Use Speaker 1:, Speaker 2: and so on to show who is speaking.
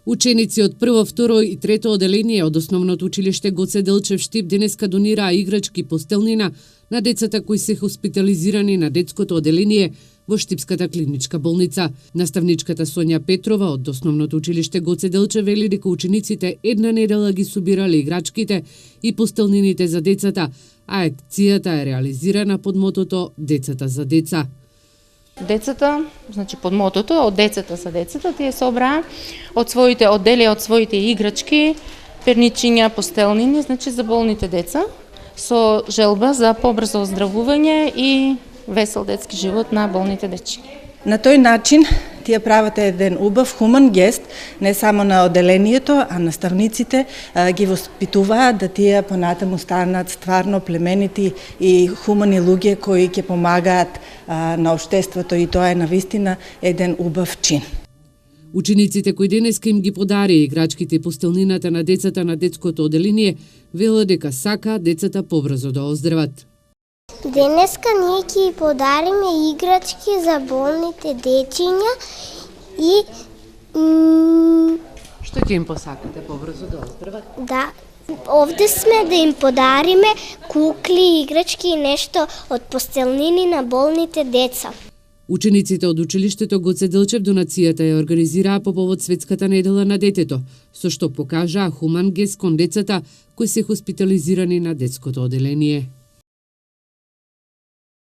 Speaker 1: Ученици од прво, второ и трето оделение од основното училиште Гоце Делчев Штип денеска донираа играчки и постелнина на децата кои се хоспитализирани на детското оделение во Штипската клиничка болница. Наставничката Сонја Петрова од основното училиште Гоце Делчев вели дека учениците една недела ги собирале играчките и постелнините за децата, а акцијата е реализирана под мотото Децата за деца.
Speaker 2: Децата, значи под мотото од децата за децата, тие собраа од своите оддели, од своите играчки, перничиња, постелнини, значи за болните деца, со желба за побрзо оздравување и весел детски живот на болните дечки.
Speaker 3: На тој начин тие прават еден убав хуман гест не само на оделението, а наставниците ги воспитуваат да тие понатаму станат стварно племенити и хумани луѓе кои ќе помагаат на општеството, и тоа е навистина еден убав чин.
Speaker 1: Учениците кои денеска им ги подарија играчките и постелнината на децата на детското оделение велат дека сакаат децата побрзо да оздрават.
Speaker 4: Денеска ние ќе подариме играчки за болните дечиња и
Speaker 1: Што ќе им посакате побрзо да оздрават?
Speaker 4: да, овде сме да им подариме кукли, играчки и нешто од постелнини на болните деца.
Speaker 1: Учениците од училиштето Гоце Делчев донацијата ја организираа по повод Светската недела на детето, со што покажаа хуман гест кон децата кои се хоспитализирани на детското оделение.